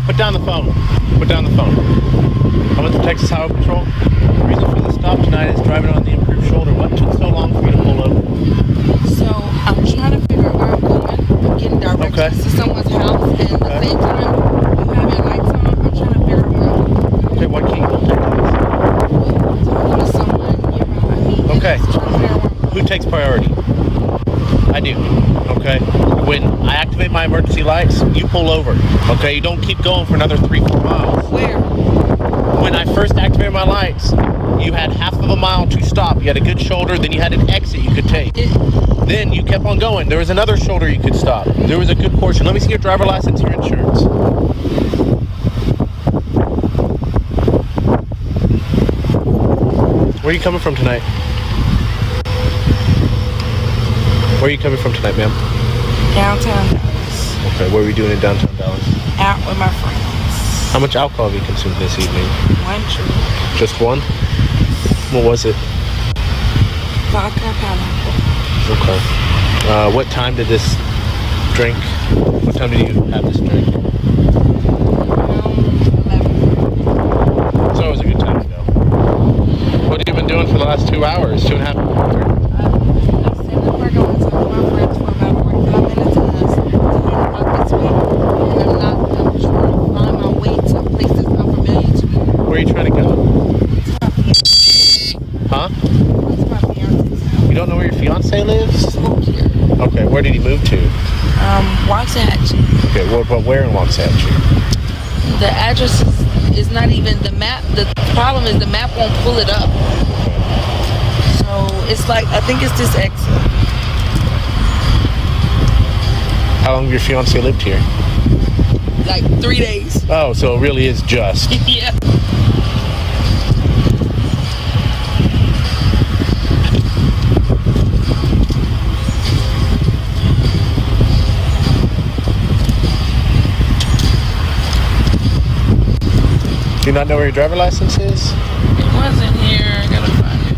Put down the phone. Put down the phone. I'm with the Texas Highway Patrol. The reason for the stop tonight is driving on the improved shoulder. What took so long for you to pull over? So I'm trying to figure out where I'm going. I'm getting directions to someone's house, and at the same time, you have your lights on. I'm trying to figure out where I'm going. Okay, what key? Talking to someone nearby. Okay. Who takes priority? I do. Okay. When I activate my emergency lights, you pull over. Okay. You don't keep going for another 3-4 miles. Where? When I first activated my lights, you had half of a mile to stop. You had a good shoulder, then you had an exit you could take. Then you kept on going. There was another shoulder you could stop. There was a good portion. Let me see your driver license, your insurance. Where are you coming from tonight? Where are you coming from tonight, ma'am? Downtown Dallas. Okay, what are we doing in downtown Dallas? Out with my friends. How much alcohol have you consumed this evening? One drink. Just one? What was it? Vodka pineapple. Okay. What time did this drink? What time did you have this drink? 11. So it was a good time to go. What have you been doing for the last 2 hours? 2.5 hours? Where are you trying to go? Huh? You don't know where your fiance lives? Okay, where did he move to? Waxahachie. Okay, but where in Waxahachie? The address is not even the map. The problem is the map won't pull it up. So it's like, I think it's this exit. How long have your fiance lived here? Like 3 days. Oh, so it really is just. Yeah. Do you not know where your driver license is? It wasn't here. I gotta find it.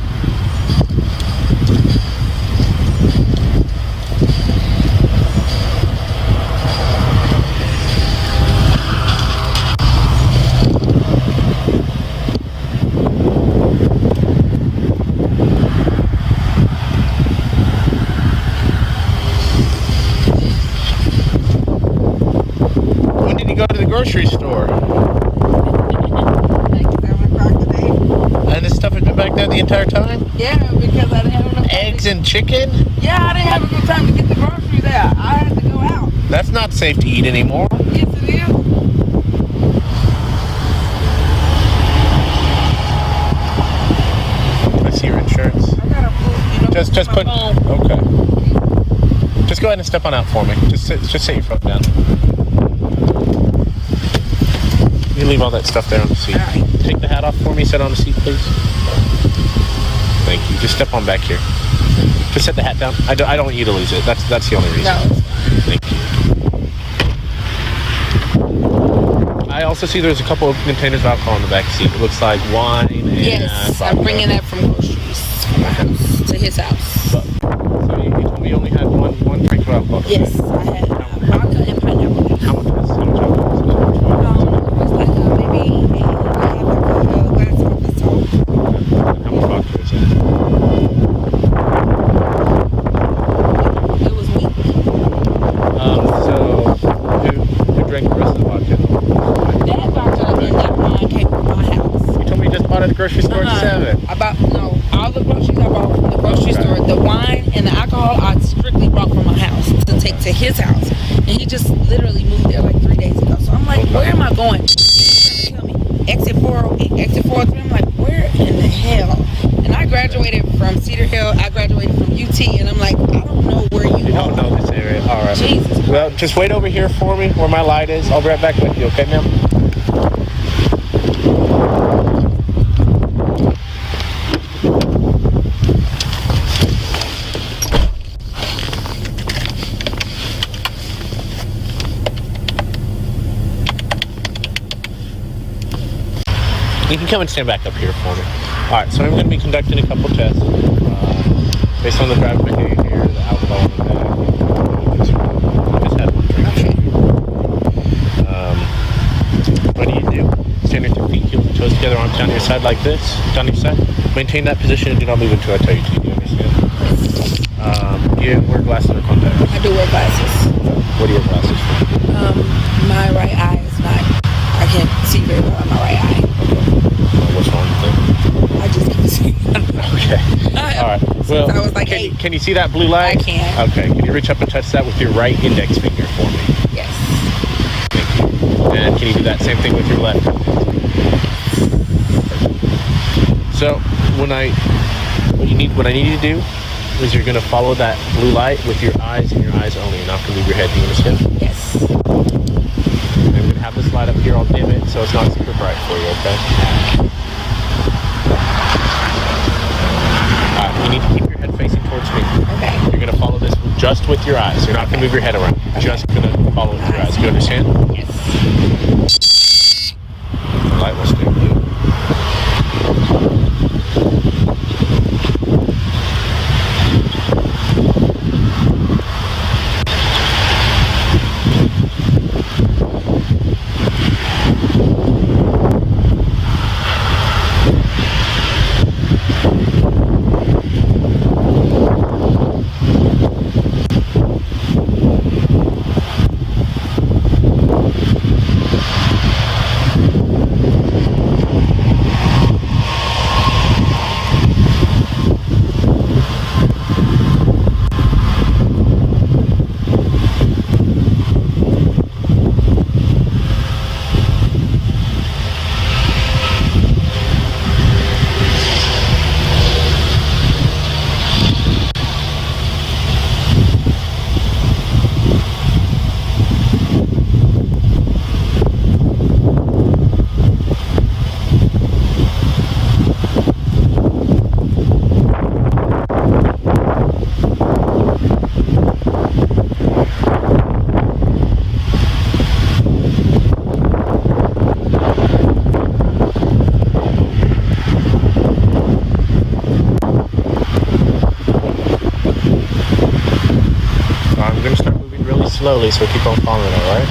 When did you go to the grocery store? And this stuff has been back there the entire time? Yeah, because I didn't have enough time. Eggs and chicken? Yeah, I didn't have enough time to get the groceries there. I had to go out. That's not safe to eat anymore. Yes, it is. I see your insurance. I gotta put, Just my put. phone. Okay. Just go ahead and step on out for me. Just set your phone down. You leave all that stuff there on the seat. All right. Take the hat off for me. Sit on the seat, please. Thank you. Just step on back here. Just set the hat down. I don't want you to lose it. That's the only reason. No. Thank you. I also see there's a couple of containers of alcohol in the back seat. It looks like wine and Yes, vodka. I'm bringing that from groceries from my house to his house. So you told me you only had one drink of alcohol. Yes, I had vodka and pineapple juice. How much is how much alcohol is this? It was like maybe a glass of this tall. How much vodka is it? It was weak. So who drank the rest of the vodka? That vodka and that wine came from my house. You told me you just bought at the grocery store at 7. All the groceries I bought from the grocery store. The wine and the alcohol I strictly brought from my house to take to his house. And he just literally moved there like 3 days ago. So I'm like, where am I going? He's trying to tell me, exit 408, exit 403. I'm like, where in the hell? And I graduated from Cedar Hill. I graduated from UT. And I'm like, I don't know where you You are. don't know this area. All right. Jesus Christ. Well, just wait over here for me where my light is. I'll be right back with you, okay, ma'am? You can come and stand back up here for me. Alright, so I'm going to be conducting a couple tests based on the driving behavior, the alcohol in the bag. I just had one drink. together, arms down your side like this. Down your side. Maintain that position and do not move until I tell you to. Do you understand? You wear glasses or contacts? I do wear glasses. What are your glasses for? My right eye is not, I can't see very well on my right eye. What's wrong with it? I just can't see. Okay. All right. Well, I was like, can you see that blue light? I can. Okay. Can you reach up and touch that with your right index finger for me? Yes. Thank you. And can you do that same thing with your left? So what I need you to do is you're gonna follow that blue light with your eyes and your eyes only. You're not gonna move your head. Do you understand? Yes. I'm gonna have this light up here. I'll dim it so it's not super bright for you. Okay. Alright. You need to keep your head facing towards me. Okay. You're gonna follow this just with your eyes. You're not gonna move your head around. You're just gonna follow it with your eyes. Do you understand? Yes. The light will stay blue. Slowly, so keep on following, all right?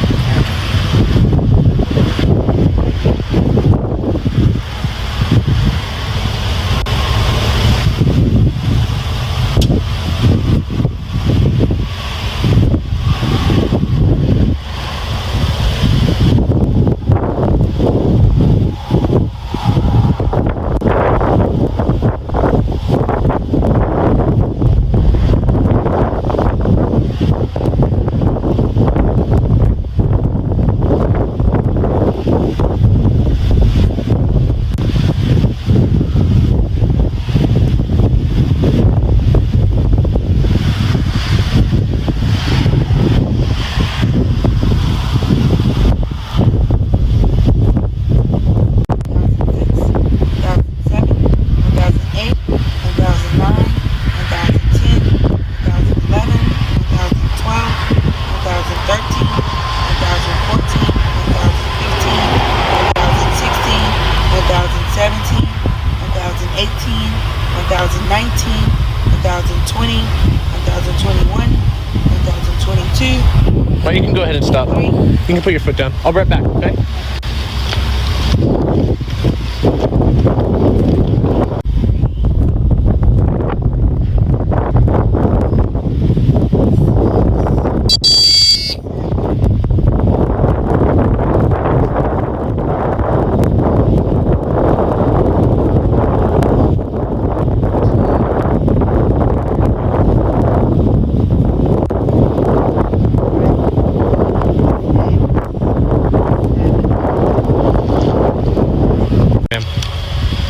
Well, you can go ahead and stop. You can put your foot down. I'll be right back, okay?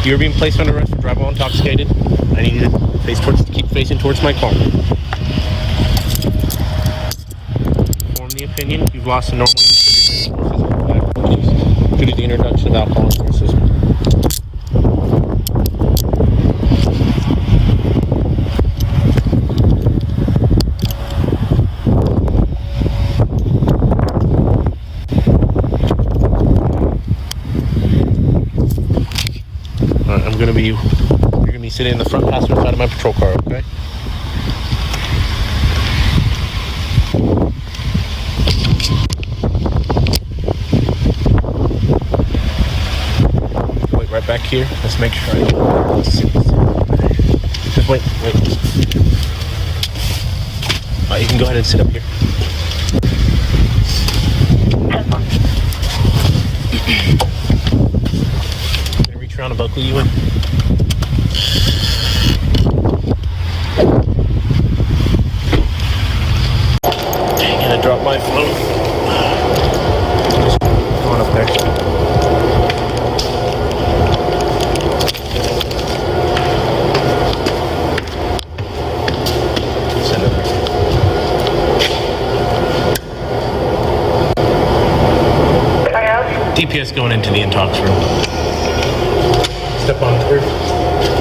You're being placed under arrest for driving while intoxicated. I need you to keep facing towards my car. Form the opinion you've lost the normal use of your mental or physical faculties due to the introduction of alcohol into your system. You're gonna be sitting in the front passenger side of my patrol car, okay? Wait back here. Let's make sure I don't sit. Just wait. You can go ahead and sit up here. Can I reach around and buckle you in? Dang it, I dropped my phone. Just go on up there. Send it there. DPS going into the intox room. Step on through.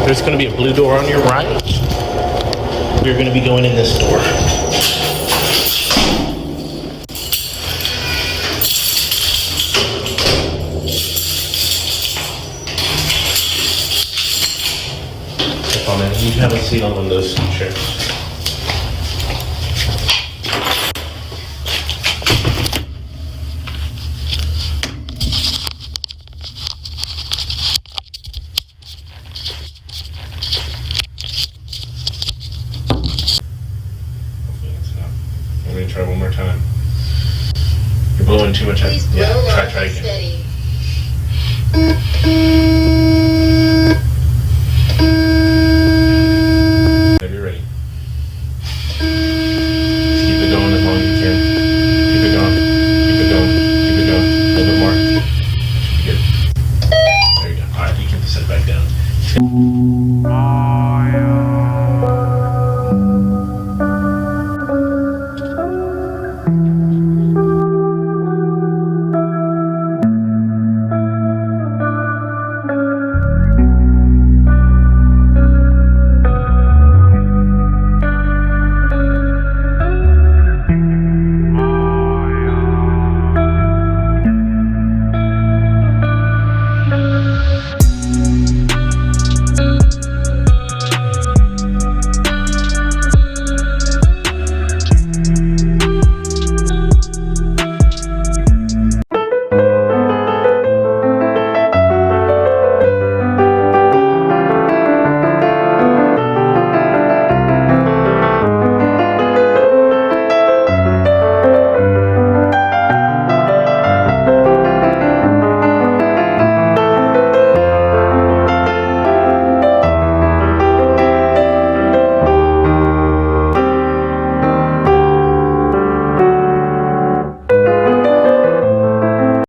There's going to be a blue door on your right. We're going to be going in this door. Step on in. You have a seat on one of those chairs. Try one more time. You're blowing too much. Please blow yeah, low try and again. steady.